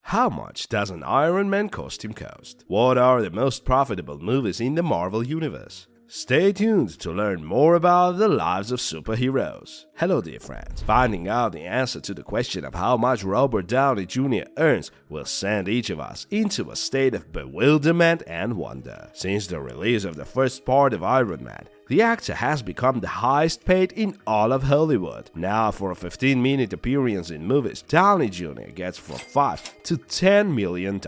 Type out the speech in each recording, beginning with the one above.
How much does an Iron Man costume cost? What are the most profitable movies in the Marvel Universe? Stay tuned to learn more about the lives of superheroes. Hello dear friends, finding out the answer to the question of how much Robert Downey Jr. earns will send each of us into a state of bewilderment and wonder. Since the release of the first part of Iron Man, the actor has become the highest paid in all of Hollywood. Now, for a 15-minute appearance in movies, Downey Jr. gets from $5 to $10 million.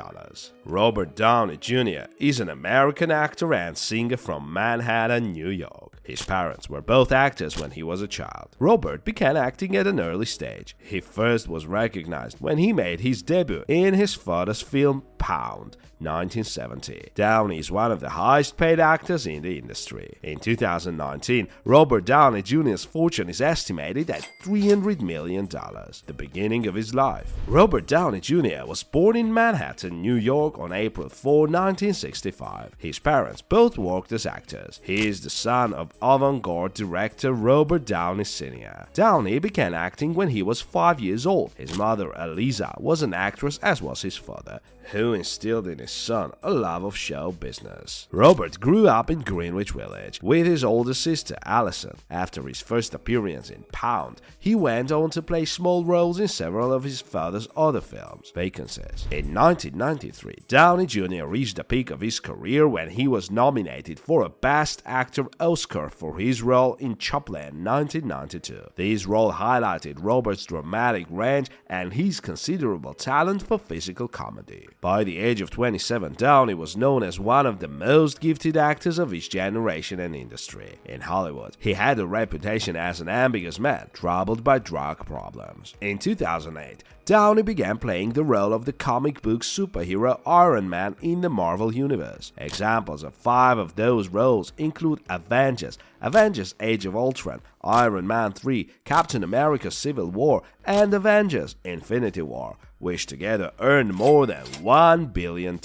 Robert Downey Jr. is an American actor and singer from Manhattan, New York. His parents were both actors when he was a child. Robert began acting at an early stage. He first was recognized when he made his debut in his father's film Pound, 1970. Downey is one of the highest-paid actors in the industry. In 2019, Robert Downey Jr.'s fortune is estimated at $300 million, the beginning of his life. Robert Downey Jr. was born in Manhattan, New York on April 4, 1965. His parents both worked as actors. He is the son of avant-garde director Robert Downey Sr. Downey began acting when he was 5 years old. His mother, Eliza, was an actress, as was his father, who instilled in his son a love of show business. Robert grew up in Greenwich Village with his older sister, Allison. After his first appearance in Pound, he went on to play small roles in several of his father's other films. Vacancies. In 1993, Downey Jr. reached the peak of his career when he was nominated for a Best Actor Oscar for his role in Chaplin 1992. This role highlighted Robert's dramatic range and his considerable talent for physical comedy. By the age of 27, Downey was known as one of the most gifted actors of his generation and industry. In Hollywood, he had a reputation as an ambiguous man troubled by drug problems. In 2008, Downey began playing the role of the comic book superhero Iron Man in the Marvel Universe. Examples of 5 of those roles include Avengers, Avengers Age of Ultron, Iron Man 3, Captain America Civil War, and Avengers Infinity War, which together earned more than $1 billion.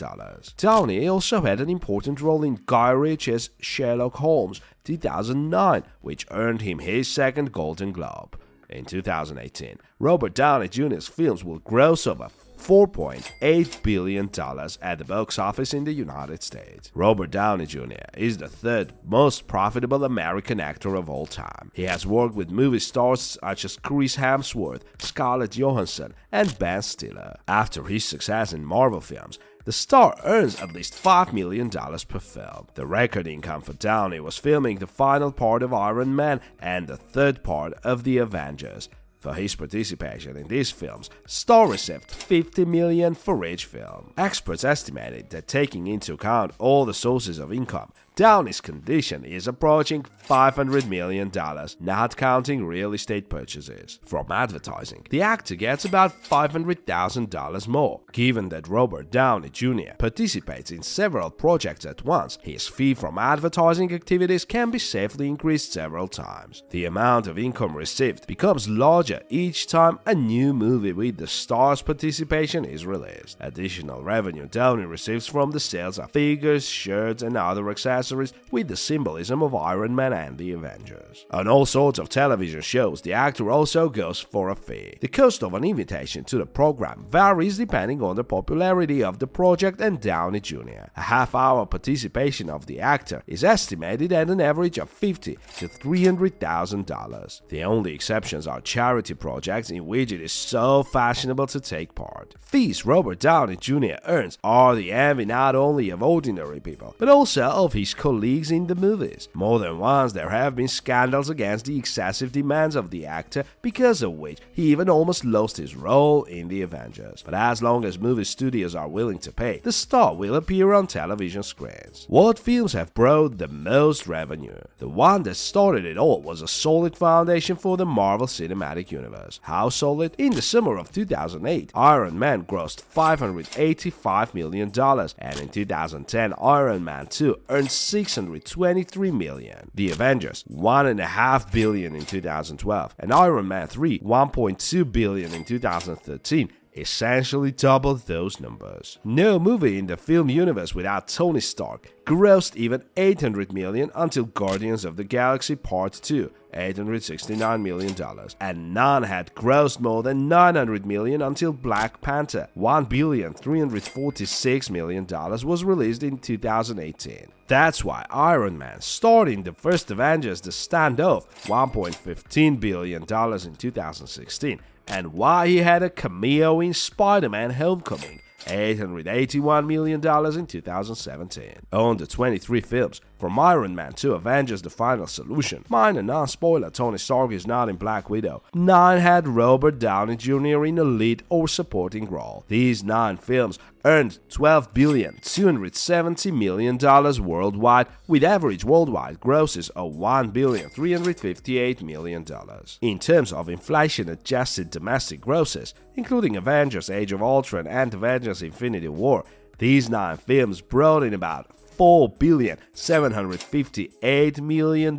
Downey also had an important role in Guy Ritchie's Sherlock Holmes 2009, which earned him his second Golden Globe. In 2018, Robert Downey Jr.'s films will gross over $4.8 billion at the box office in the United States. Robert Downey Jr. is the third most profitable American actor of all time. He has worked with movie stars such as Chris Hemsworth, Scarlett Johansson, and Ben Stiller. After his success in Marvel films, the star earns at least $5 million per film. The record income for Downey was filming the final part of Iron Man and the third part of The Avengers. For his participation in these films, Starr received $50 million for each film. Experts estimated that taking into account all the sources of income, Downey's condition is approaching $500 million, not counting real estate purchases. From advertising, the actor gets about $500,000 more. Given that Robert Downey Jr. participates in several projects at once, his fee from advertising activities can be safely increased several times. The amount of income received becomes larger each time a new movie with the star's participation is released. Additional revenue Downey receives from the sales of figures, shirts, and other accessories with the symbolism of Iron Man and the Avengers. On all sorts of television shows, the actor also goes for a fee. The cost of an invitation to the program varies depending on the popularity of the project and Downey Jr. A half-hour participation of the actor is estimated at an average of $50,000 to $300,000. The only exceptions are charity projects in which it is so fashionable to take part. Fees Robert Downey Jr. earns are the envy not only of ordinary people, but also of his colleagues in the movies. More than once there have been scandals against the excessive demands of the actor, because of which he even almost lost his role in The Avengers. But as long as movie studios are willing to pay, the star will appear on television screens. What films have brought the most revenue? The one that started it all was a solid foundation for the Marvel Cinematic Universe. How solid? In the summer of 2008, Iron Man grossed $585 million, and in 2010, Iron Man 2 earned $623 million. The Avengers, $1.5 billion in 2012, and Iron Man 3, $1.2 billion in 2013, essentially doubled those numbers. No movie in the film universe without Tony Stark grossed even $800 million until Guardians of the Galaxy Part 2, $869 million, and none had grossed more than $900 million until Black Panther, $1,346 million, was released in 2018. That's why Iron Man starred in the first Avengers The Standoff, $1.15 billion in 2016, and why he had a cameo in Spider-Man Homecoming, $881 million in 2017. On the 23 films, from Iron Man to Avengers The Final Solution, minor non-spoiler Tony Stark is not in Black Widow, 9 had Robert Downey Jr. in a lead or supporting role. These 9 films earned $12,270 million worldwide, with average worldwide grosses of $1,358 million. In terms of inflation-adjusted domestic grosses, including Avengers Age of Ultron and Avengers Infinity War, these 9 films brought in about $4,758 million,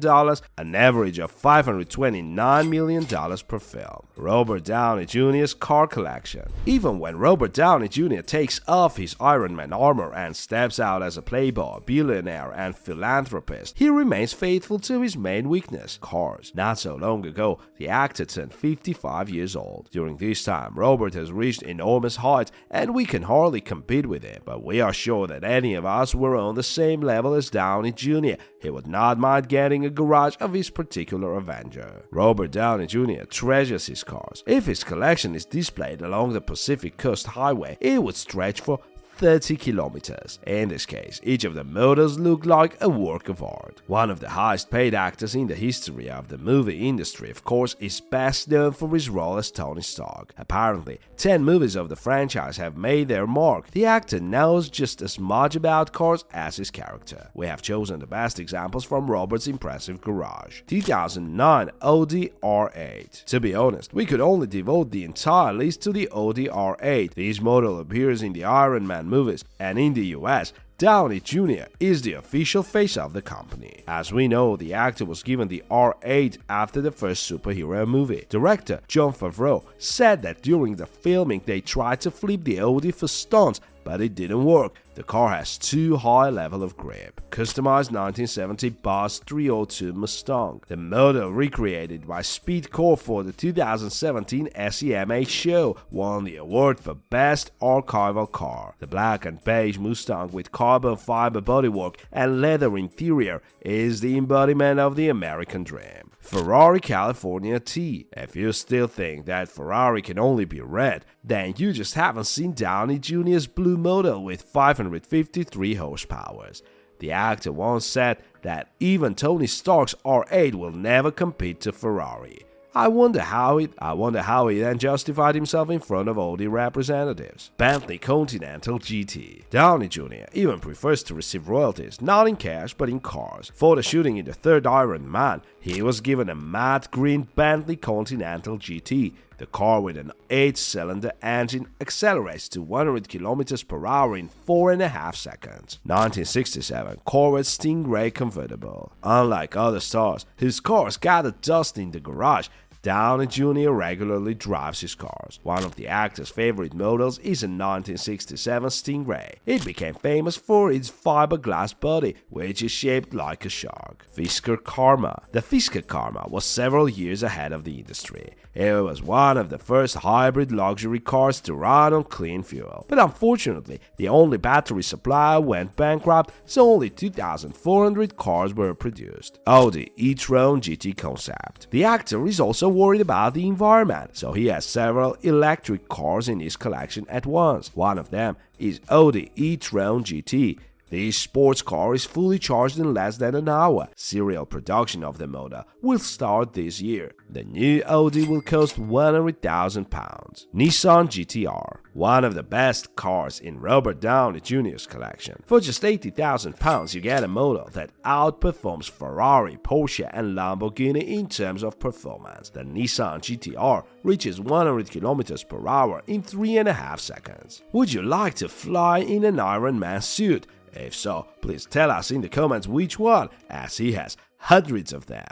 an average of $529 million per film. Robert Downey Jr.'s car collection. Even when Robert Downey Jr. takes off his Iron Man armor and steps out as a playboy, billionaire, and philanthropist, he remains faithful to his main weakness, cars. Not so long ago, the actor turned 55 years old. During this time, Robert has reached enormous heights, and we can hardly compete with him, but we are sure that any of us were on the same level as Downey Jr., he would not mind getting a garage of his particular Avenger. Robert Downey Jr. treasures his cars. If his collection is displayed along the Pacific Coast Highway, it would stretch for 30 kilometers. In this case, each of the models looked like a work of art. One of the highest paid actors in the history of the movie industry, of course, is best known for his role as Tony Stark. Apparently, 10 movies of the franchise have made their mark. The actor knows just as much about cars as his character. We have chosen the best examples from Robert's impressive garage. 2009 Audi R8. To be honest, we could only devote the entire list to the Audi R8. This model appears in the Iron Man movies, and in the US, Downey Jr. is the official face of the company. As we know, the actor was given the R8 after the first superhero movie. Director Jon Favreau said that during the filming they tried to flip the Audi for stunts, but it didn't work. The car has too high level of grip. Customized 1970 Boss 302 Mustang. The model, recreated by Speedcore for the 2017 SEMA show, won the award for Best Archival Car. The black and beige Mustang with carbon fiber bodywork and leather interior is the embodiment of the American dream. Ferrari California T. If you still think that Ferrari can only be red, then you just haven't seen Downey Jr.'s blue model with 553 horsepower. The actor once said that even Tony Stark's R8 will never compete to Ferrari. I wonder how he then justified himself in front of all the representatives. Bentley Continental GT. Downey Jr. even prefers to receive royalties not in cash but in cars. For the shooting in the third Iron Man, he was given a matte green Bentley Continental GT. The car with an 8-cylinder engine accelerates to 100 km per hour in 4.5 seconds. 1967 Corvette Stingray Convertible. Unlike other stars whose cars gather dust in the garage, Downey Jr. regularly drives his cars. One of the actor's favorite models is a 1967 Stingray. It became famous for its fiberglass body, which is shaped like a shark. Fisker Karma. The Fisker Karma was several years ahead of the industry. It was one of the first hybrid luxury cars to run on clean fuel. But unfortunately, the only battery supplier went bankrupt, so only 2,400 cars were produced. Audi e-tron GT Concept. The actor is also worried about the environment, so he has several electric cars in his collection at once. One of them is Audi e-tron GT. This sports car is fully charged in less than an hour. Serial production of the model will start this year. The new Audi will cost £100,000. Nissan GTR. One of the best cars in Robert Downey Jr.'s collection. For just £80,000 you get a model that outperforms Ferrari, Porsche and Lamborghini in terms of performance. The Nissan GTR reaches 100 km per hour in 3.5 seconds. Would you like to fly in an Iron Man suit? If so, please tell us in the comments which one, as he has hundreds of them.